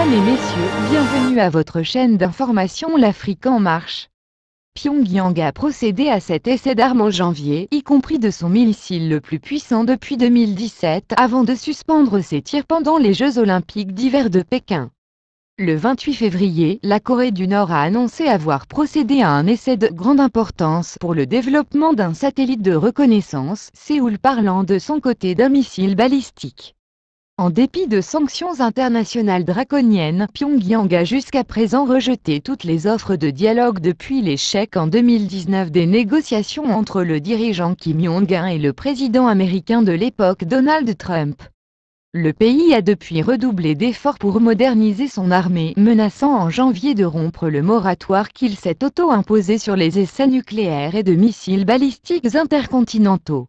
Mesdames et messieurs, bienvenue à votre chaîne d'information L'Afrique en marche. Pyongyang a procédé à cet essai d'armes en janvier, y compris de son missile le plus puissant depuis 2017, avant de suspendre ses tirs pendant les Jeux Olympiques d'hiver de Pékin. Le 28 février, la Corée du Nord a annoncé avoir procédé à un essai de grande importance pour le développement d'un satellite de reconnaissance, Séoul parlant de son côté d'un missile balistique. En dépit de sanctions internationales draconiennes, Pyongyang a jusqu'à présent rejeté toutes les offres de dialogue depuis l'échec en 2019 des négociations entre le dirigeant Kim Jong-un et le président américain de l'époque Donald Trump. Le pays a depuis redoublé d'efforts pour moderniser son armée, menaçant en janvier de rompre le moratoire qu'il s'est auto-imposé sur les essais nucléaires et de missiles balistiques intercontinentaux.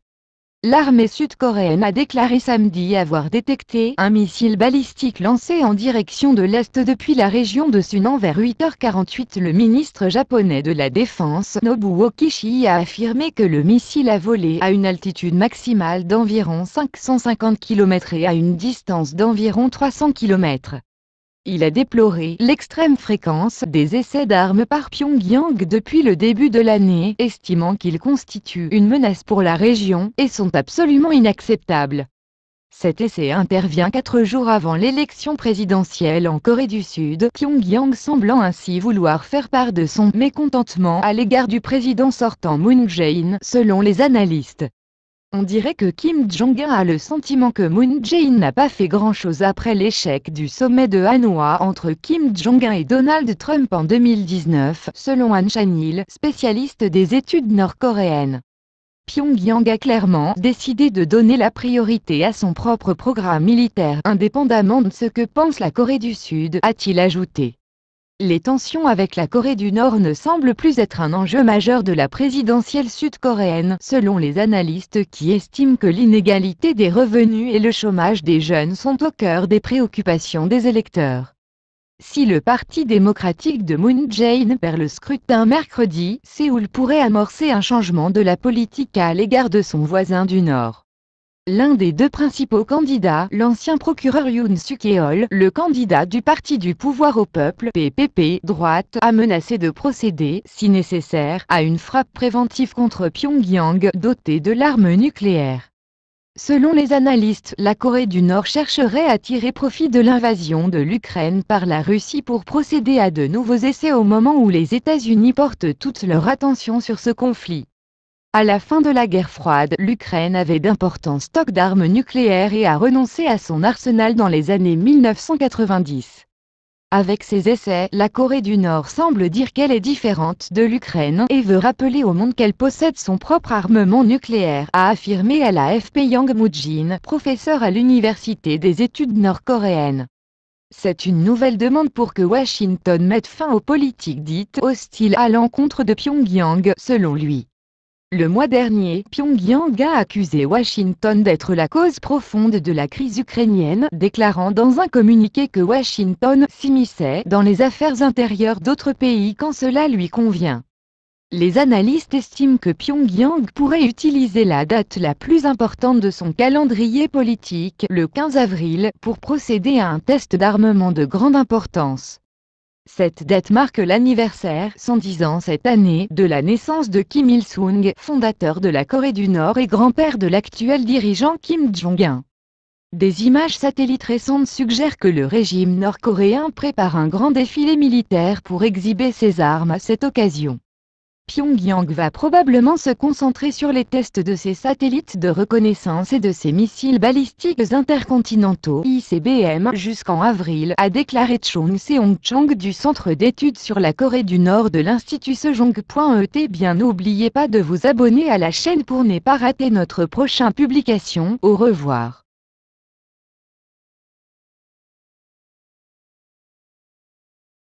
L'armée sud-coréenne a déclaré samedi avoir détecté un missile balistique lancé en direction de l'Est depuis la région de Sunan vers 8h48. Le ministre japonais de la Défense, Nobuo Kishi, a affirmé que le missile a volé à une altitude maximale d'environ 550 km et à une distance d'environ 300 km. Il a déploré l'extrême fréquence des essais d'armes par Pyongyang depuis le début de l'année, estimant qu'ils constituent une menace pour la région et sont absolument inacceptables. Cet essai intervient 4 jours avant l'élection présidentielle en Corée du Sud, Pyongyang semblant ainsi vouloir faire part de son mécontentement à l'égard du président sortant Moon Jae-in, selon les analystes. On dirait que Kim Jong-un a le sentiment que Moon Jae-in n'a pas fait grand-chose après l'échec du sommet de Hanoï entre Kim Jong-un et Donald Trump en 2019, selon Han Chanil, spécialiste des études nord-coréennes. Pyongyang a clairement décidé de donner la priorité à son propre programme militaire, indépendamment de ce que pense la Corée du Sud, a-t-il ajouté. Les tensions avec la Corée du Nord ne semblent plus être un enjeu majeur de la présidentielle sud-coréenne, selon les analystes qui estiment que l'inégalité des revenus et le chômage des jeunes sont au cœur des préoccupations des électeurs. Si le Parti démocratique de Moon Jae-in perd le scrutin mercredi, Séoul pourrait amorcer un changement de la politique à l'égard de son voisin du Nord. L'un des deux principaux candidats, l'ancien procureur Yoon Suk-yeol, le candidat du Parti du pouvoir au peuple (PPP) droite, a menacé de procéder, si nécessaire, à une frappe préventive contre Pyongyang, dotée de l'arme nucléaire. Selon les analystes, la Corée du Nord chercherait à tirer profit de l'invasion de l'Ukraine par la Russie pour procéder à de nouveaux essais au moment où les États-Unis portent toute leur attention sur ce conflit. À la fin de la guerre froide, l'Ukraine avait d'importants stocks d'armes nucléaires et a renoncé à son arsenal dans les années 1990. Avec ces essais, la Corée du Nord semble dire qu'elle est différente de l'Ukraine et veut rappeler au monde qu'elle possède son propre armement nucléaire, a affirmé à l'AFP Yang Moo-jin, professeur à l'Université des études nord-coréennes. C'est une nouvelle demande pour que Washington mette fin aux politiques dites hostiles à l'encontre de Pyongyang, selon lui. Le mois dernier, Pyongyang a accusé Washington d'être la cause profonde de la crise ukrainienne, déclarant dans un communiqué que Washington s'immisçait dans les affaires intérieures d'autres pays quand cela lui convient. Les analystes estiment que Pyongyang pourrait utiliser la date la plus importante de son calendrier politique, le 15 avril, pour procéder à un test d'armement de grande importance. Cette date marque l'anniversaire, 110 ans cette année, de la naissance de Kim Il-sung, fondateur de la Corée du Nord et grand-père de l'actuel dirigeant Kim Jong-un. Des images satellites récentes suggèrent que le régime nord-coréen prépare un grand défilé militaire pour exhiber ses armes à cette occasion. Pyongyang va probablement se concentrer sur les tests de ses satellites de reconnaissance et de ses missiles balistiques intercontinentaux (ICBM) jusqu'en avril, a déclaré Chung Seong-chang du Centre d'études sur la Corée du Nord de l'Institut Sejong.et. Bien, n'oubliez pas de vous abonner à la chaîne pour ne pas rater notre prochaine publication. Au revoir.